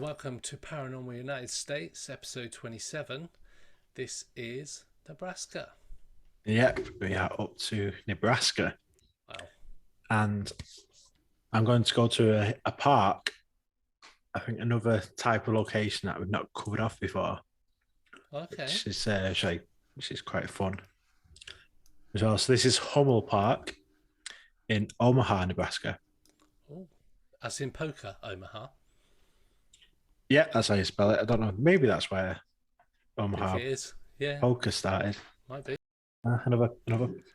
welcome to Paranormal United States, episode 27. This is Nebraska. Yep, we are up to Nebraska. Wow. And I'm going to go to a park. I think another type of location that we've not covered off before. Okay. Which is quite fun as well. So this is Hummel Park in Omaha, Nebraska. Oh, as in poker, Omaha. Yeah, that's how you spell it. I don't know. Maybe that's where Omaha If it is, yeah, poker started. might be. Another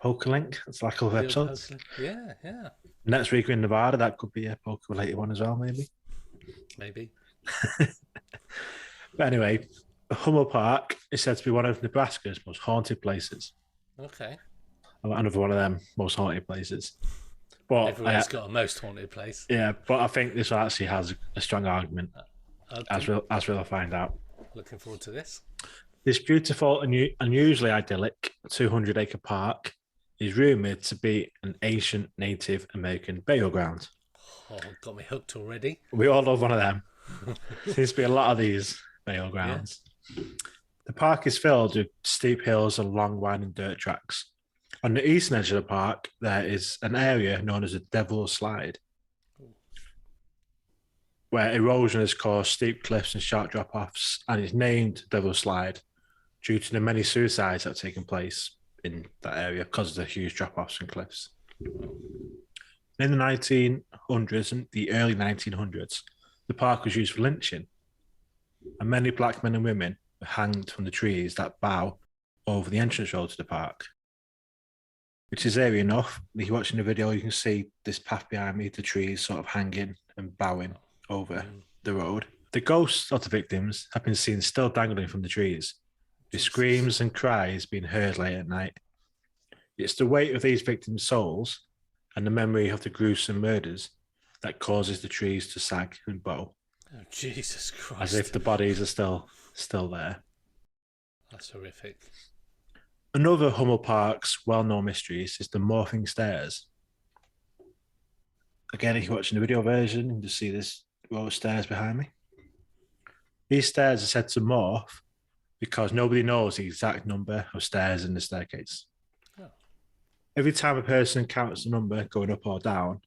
poker link. It's like all the episodes. Yeah. Next week we're in Nevada. That could be a poker related one as well, maybe. Maybe. But anyway, Hummel Park is said to be one of Nebraska's most haunted places. Okay. Another one of them most haunted places. But Everywhere's got a most haunted place. Yeah, but I think this actually has a strong argument, Okay. as we'll find out. Looking forward to this. This beautiful and unusually idyllic 200-acre park is rumoured to be an ancient Native American burial ground. Oh, got me hooked already. We all love one of them. Seems to be a lot of these burial grounds. Yeah. The park is filled with steep hills and long winding dirt tracks. On the eastern edge of the park, there is an area known as the Devil's Slide, where erosion has caused steep cliffs and sharp drop-offs, and it's named Devil's Slide due to the many suicides that have taken place in that area because of the huge drop-offs and cliffs. In the 1900s and the early 1900s, the park was used for lynching, and many black men and women were hanged from the trees that bow over the entrance road to the park. Which is eerie enough. If you're watching the video, you can see this path behind me, the trees sort of hanging and bowing over the road. The ghosts of the victims have been seen still dangling from the trees, with screams and cries being heard late at night. It's the weight of these victims' souls and the memory of the gruesome murders that causes the trees to sag and bow. Oh, Jesus Christ. As if the bodies are still there. That's horrific. Another Hummel Park's well-known mysteries is the Morphing Stairs. Again, if you're watching the video version, you can just see this row of stairs behind me. These stairs are said to morph because nobody knows the exact number of stairs in the staircase. Oh. Every time a person counts the number going up or down,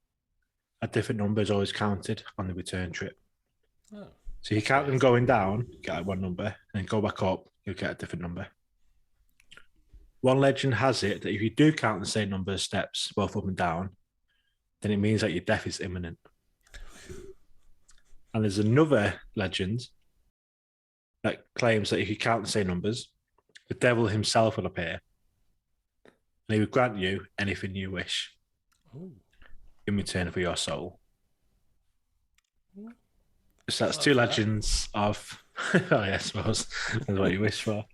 a different number is always counted on the return trip. Oh. So you count them going down, you get one number, and then go back up, you'll get a different number. One legend has it that if you do count the same number of steps, both up and down, then it means that your death is imminent. And there's another legend that claims that if you count the same numbers, the devil himself will appear, and he will grant you anything you wish in return for your soul. So that's two legends of... oh, yeah, I suppose that's what you wish for.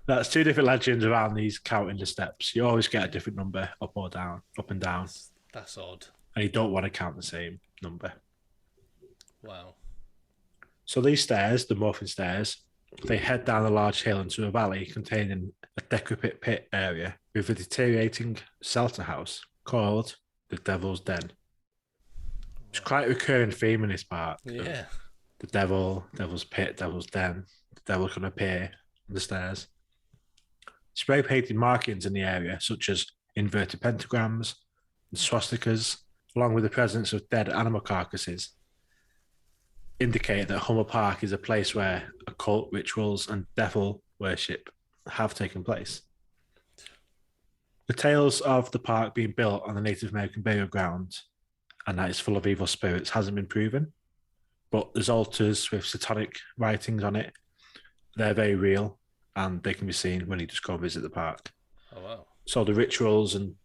That's two different legends around these counting the steps. You always get a different number up or down, up and down. That's odd. And you don't want to count the same number. Wow. So these stairs, the Morphing Stairs, they head down a large hill into a valley containing a decrepit pit area with a deteriorating shelter house called the Devil's Den. It's quite a recurring theme in this park. Yeah. The devil, devil's pit, devil's den, the devil can appear on the stairs. Spray painted markings in the area, such as inverted pentagrams and swastikas, along with the presence of dead animal carcasses, indicate that Hummel Park is a place where occult rituals and devil worship have taken place. The tales of the park being built on the Native American burial ground and that it's full of evil spirits hasn't been proven. But there's altars with satanic writings on it. They're very real, and they can be seen when you just go visit the park. Oh, wow. So the rituals and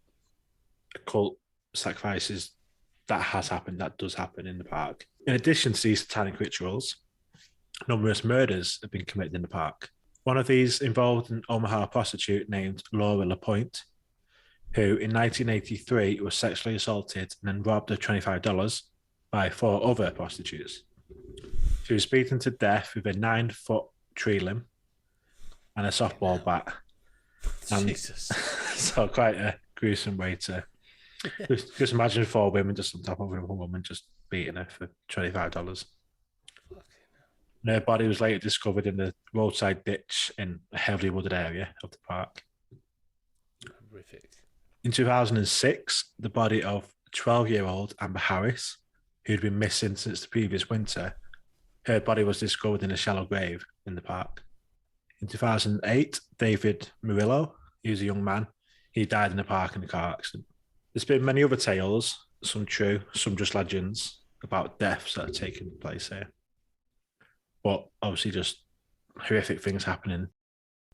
occult sacrifices, that has happened, that does happen in the park. In addition to these satanic rituals, numerous murders have been committed in the park. One of these involved an Omaha prostitute named Laura LaPointe, who in 1983 was sexually assaulted and then robbed of $25 by 4 other prostitutes. She was beaten to death with a 9-foot tree limb and a softball bat. And Jesus. So quite a gruesome way to... Just imagine 4 women just on top of a woman just beating her for $25. And her body was later discovered in the roadside ditch in a heavily wooded area of the park. Horrific. In 2006, the body of 12-year-old Amber Harris, who'd been missing since the previous winter, her body was discovered in a shallow grave in the park. In 2008, David Murillo, he was a young man, he died in the park in a car accident. There's been many other tales, some true, some just legends, about deaths that have taken place here. But obviously just horrific things happening.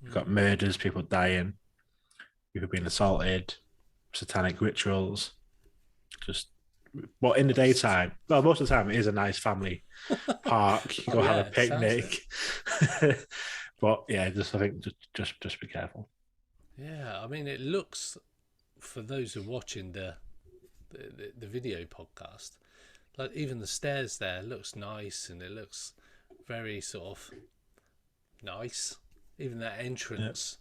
You've got murders, people dying, people being assaulted, satanic rituals. But in the daytime, well, most of the time it is a nice family park. You go have a picnic. But yeah, I think just be careful. Yeah, I mean, it looks, for those who are watching the video podcast, like even the stairs there looks nice, and it looks very sort of nice. Even that entrance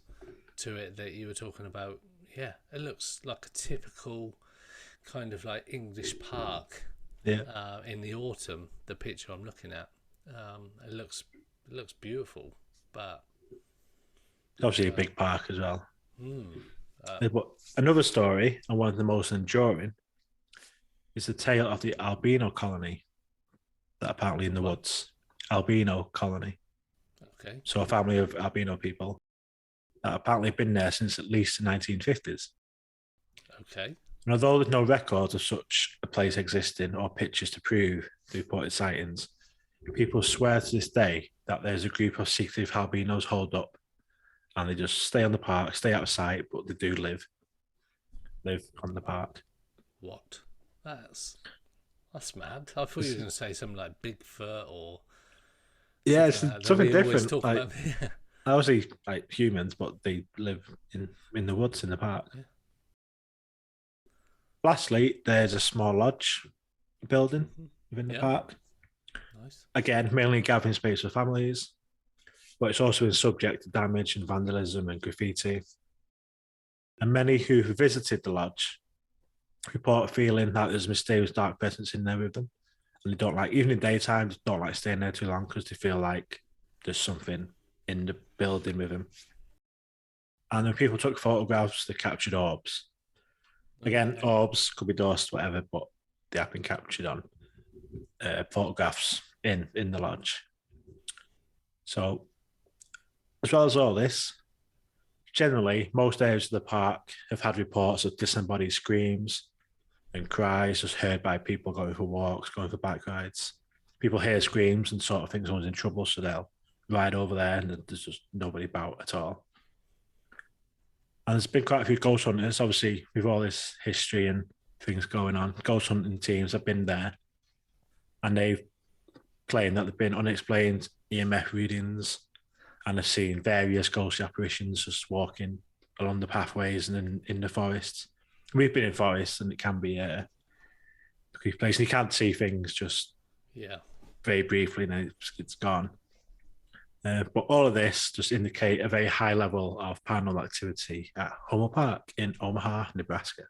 to it that you were talking about, yeah, it looks like a typical kind of like English park. Yeah. In the autumn, the picture I'm looking at, it looks beautiful, but Obviously a big park as well. But another story, and one of the most enduring, is the tale of the Albino Colony that apparently in the woods. Albino Colony. Okay. So a family of albino people that apparently have been there since at least the 1950s. Okay. And although there's no records of such a place existing or pictures to prove the reported sightings, people swear to this day that there's a group of secretive albinos holed up, and they just stay on the park, stay out of sight, but they do live on the park. What? That's mad. I thought you were going to say something like Bigfoot or... Yeah, it's something different. Like, about. Obviously, like humans, but they live in the woods in the park. Yeah. Lastly, there's a small lodge building within the park. Nice. Again, mainly a gathering space for families, but it's also been subject to damage and vandalism and graffiti. And many who have visited the lodge report feeling that there's a mysterious dark presence in there with them. And they don't like, even in daytime, they don't like staying there too long because they feel like there's something in the building with them. And when people took photographs, they captured orbs. Again, orbs could be dust, whatever, but they have been captured on photographs in the lodge. So, as well as all this, generally, most areas of the park have had reports of disembodied screams and cries just heard by people going for walks, going for bike rides. People hear screams and sort of think someone's in trouble, so they'll ride over there and there's just nobody about at all. And there's been quite a few ghost hunters, obviously, with all this history and things going on. Ghost hunting teams have been there, and they've claimed that there've been unexplained EMF readings and have seen various ghostly apparitions just walking along the pathways and in the forests. We've been in forests, and it can be a creepy place. And you can't see things just very briefly, and it's gone. But all of this just indicate a very high level of paranormal activity at Hummel Park in Omaha, Nebraska.